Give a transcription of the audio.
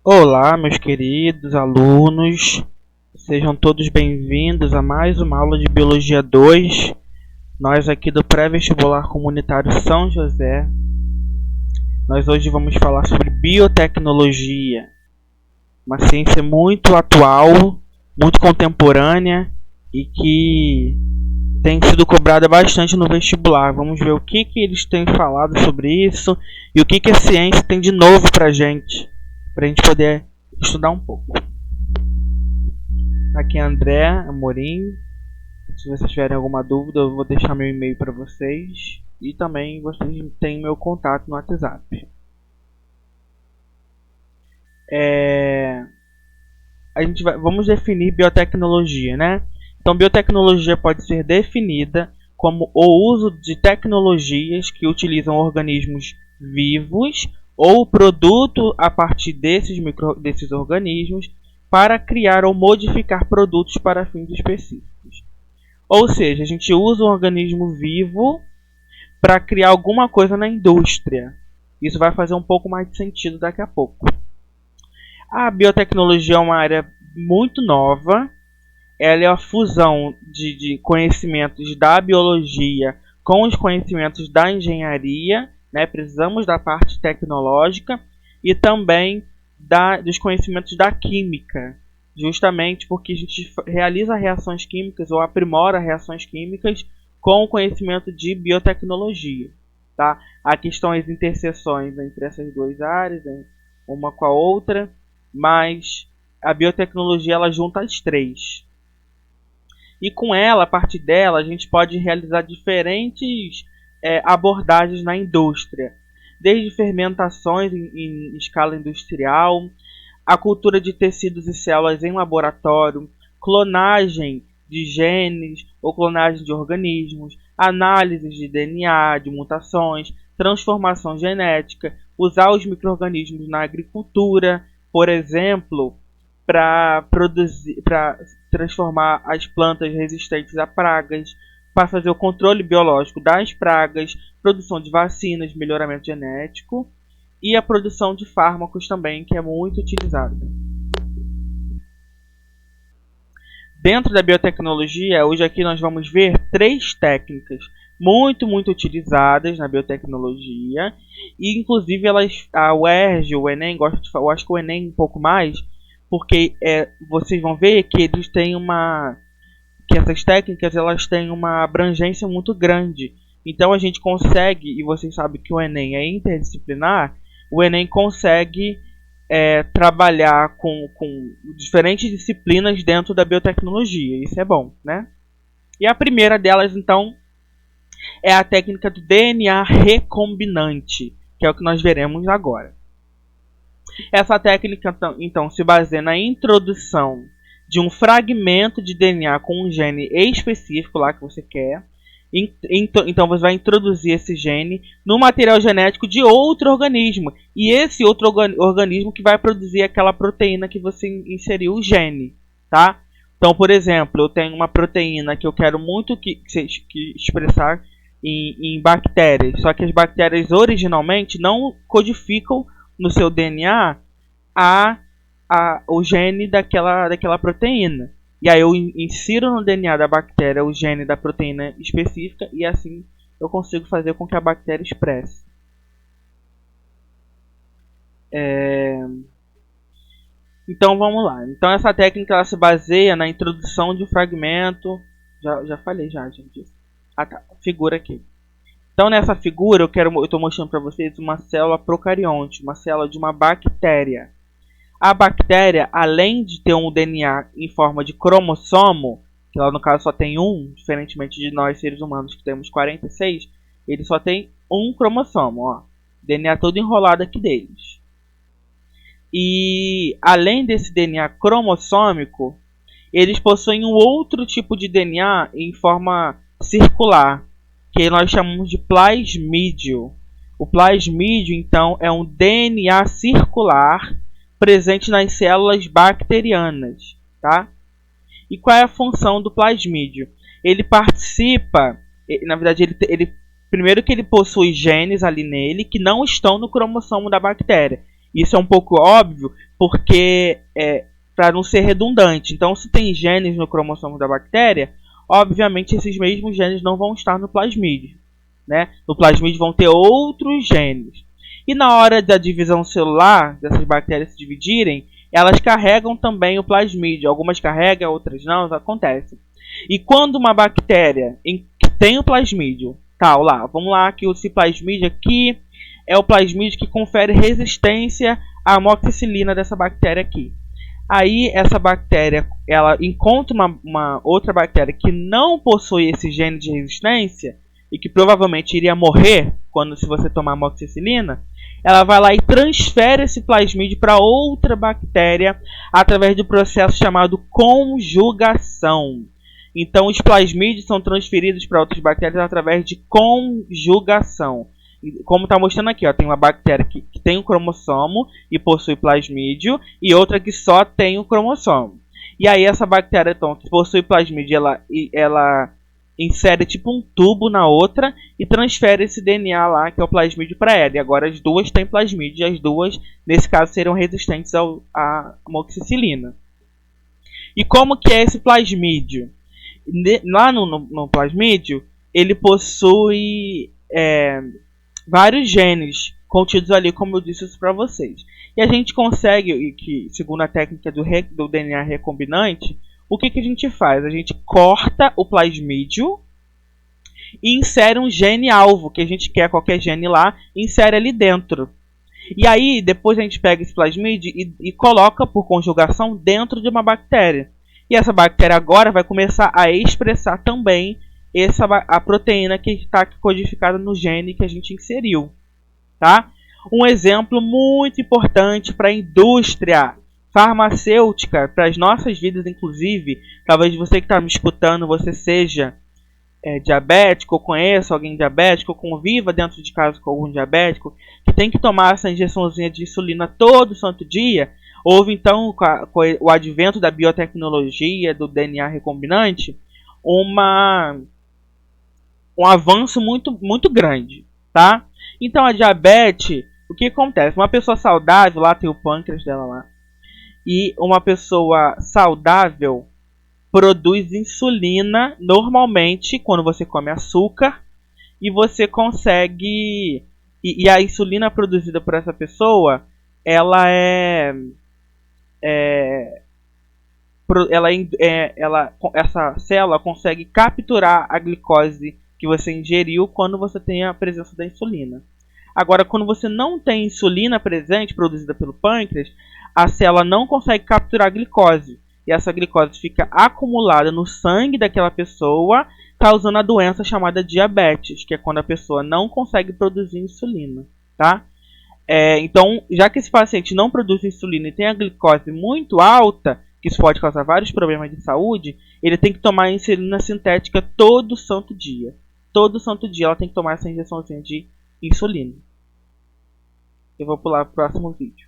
Olá, meus queridos alunos, sejam todos bem-vindos a mais uma aula de Biologia 2. Nós aqui do Pré-Vestibular Comunitário São José. Nós hoje vamos falar sobre biotecnologia, uma ciência muito atual, muito contemporânea e que tem sido cobrada bastante no vestibular. Vamos ver o que eles têm falado sobre isso e o que a ciência tem de novo para a gente poder estudar um pouco. Aqui é André Amorim. Se vocês tiverem alguma dúvida, eu vou deixar meu e-mail para vocês. E também vocês têm meu contato no WhatsApp. Vamos definir biotecnologia, né? Então, biotecnologia pode ser definida como o uso de tecnologias que utilizam organismos vivos ou produto a partir desses organismos para criar ou modificar produtos para fins específicos. Ou seja, a gente usa um organismo vivo para criar alguma coisa na indústria. Isso vai fazer um pouco mais de sentido daqui a pouco. A biotecnologia é uma área muito nova. Ela é a fusão de conhecimentos da biologia com os conhecimentos da engenharia. Precisamos da parte tecnológica e também dos conhecimentos da química, justamente porque a gente realiza reações químicas ou aprimora reações químicas com o conhecimento de biotecnologia. Tá? Há questões interseções entre essas duas áreas, uma com a outra, mas a biotecnologia ela junta as três. E com ela, a partir dela, a gente pode realizar diferentes abordagens na indústria, desde fermentações em escala industrial, a cultura de tecidos e células em laboratório, clonagem de genes ou clonagem de organismos, análise de DNA, de mutações, transformação genética, usar os micro-organismos na agricultura, por exemplo, para transformar as plantas resistentes a pragas, para fazer o controle biológico das pragas, produção de vacinas, melhoramento genético e a produção de fármacos também, que é muito utilizada. Dentro da biotecnologia, hoje aqui nós vamos ver três técnicas muito utilizadas na biotecnologia e inclusive a UERJ, o Enem, eu acho que o Enem um pouco mais, porque vocês vão ver que eles têm que essas técnicas elas têm uma abrangência muito grande. Então a gente consegue, e vocês sabem que o Enem é interdisciplinar, o Enem consegue trabalhar com diferentes disciplinas dentro da biotecnologia. Isso é bom, né? E a primeira delas, então, é a técnica do DNA recombinante, que é o que nós veremos agora. Essa técnica, então, se baseia na introdução de um fragmento de DNA com um gene específico lá que você quer. Então você vai introduzir esse gene no material genético de outro organismo. E esse outro organismo que vai produzir aquela proteína que você inseriu o gene. Tá? Então, por exemplo, eu tenho uma proteína que eu quero muito que expressar em bactérias. Só que as bactérias originalmente não codificam no seu DNA o gene daquela proteína. E aí eu insiro no DNA da bactéria o gene da proteína específica e assim eu consigo fazer com que a bactéria expresse. Então vamos lá. Então essa técnica ela se baseia na introdução de um fragmento. Já falei disso. Ah tá, figura aqui. Então nessa figura eu estou mostrando para vocês uma célula procarionte, uma célula de uma bactéria. A bactéria, além de ter um DNA em forma de cromossomo, que lá no caso só tem um, diferentemente de nós seres humanos que temos 46, ele só tem um cromossomo, ó. DNA todo enrolado aqui deles. E além desse DNA cromossômico, eles possuem um outro tipo de DNA em forma circular, que nós chamamos de plasmídio. O plasmídio, então, é um DNA circular presente nas células bacterianas, tá? E qual é a função do plasmídio? Ele participa, na verdade, primeiro que ele possui genes ali nele que não estão no cromossomo da bactéria. Isso é um pouco óbvio, porque para não ser redundante. Então, se tem genes no cromossomo da bactéria, obviamente esses mesmos genes não vão estar no plasmídio, né? No plasmídio vão ter outros genes. E na hora da divisão celular, dessas bactérias se dividirem, elas carregam também o plasmídio. Algumas carregam, outras não, isso acontece. E quando uma bactéria que tem o plasmídio, tá, lá, vamos lá, que esse plasmídio aqui é o plasmídio que confere resistência à amoxicilina dessa bactéria aqui. Aí essa bactéria, ela encontra uma outra bactéria que não possui esse gene de resistência e que provavelmente iria morrer se você tomar amoxicilina, ela vai lá e transfere esse plasmídio para outra bactéria através do processo chamado conjugação. Então os plasmídios são transferidos para outras bactérias através de conjugação. Como está mostrando aqui, ó, tem uma bactéria que tem um cromossomo e possui plasmídio, e outra que só tem um cromossomo. E aí essa bactéria então, que possui plasmídio, ela insere tipo um tubo na outra e transfere esse DNA lá, que é o plasmídio, para ela. E agora as duas têm plasmídio, e as duas, nesse caso, serão resistentes à amoxicilina. E como que é esse plasmídio? Lá no plasmídio, ele possui vários genes contidos ali, como eu disse isso para vocês. E a gente consegue, que segundo a técnica do DNA recombinante, o que a gente faz? A gente corta o plasmídio e insere um gene alvo, que a gente quer qualquer gene lá, insere ali dentro. E aí, depois a gente pega esse plasmídio e coloca por conjugação dentro de uma bactéria. E essa bactéria agora vai começar a expressar também a proteína que está codificada no gene que a gente inseriu. Tá? Um exemplo muito importante para a indústria farmacêutica, para as nossas vidas inclusive. Talvez você que está me escutando, você seja diabético, ou conheça alguém diabético, ou conviva dentro de casa com algum diabético, que tem que tomar essa injeçãozinha de insulina todo santo dia. Houve então, com o advento da biotecnologia, do DNA recombinante, um avanço muito, muito grande, tá? Então a diabetes, o que acontece? Uma pessoa saudável, lá tem o pâncreas dela lá, e uma pessoa saudável produz insulina normalmente quando você come açúcar, e você consegue, e a insulina produzida por essa pessoa, essa célula consegue capturar a glicose que você ingeriu quando você tem a presença da insulina. Agora, quando você não tem insulina presente, produzida pelo pâncreas, a célula não consegue capturar a glicose. E essa glicose fica acumulada no sangue daquela pessoa, causando a doença chamada diabetes, que é quando a pessoa não consegue produzir insulina. Tá? Então, já que esse paciente não produz insulina e tem a glicose muito alta, que isso pode causar vários problemas de saúde, ele tem que tomar insulina sintética todo santo dia. Todo santo dia ela tem que tomar essa injeçãozinha de insulina. Eu vou pular para o próximo vídeo.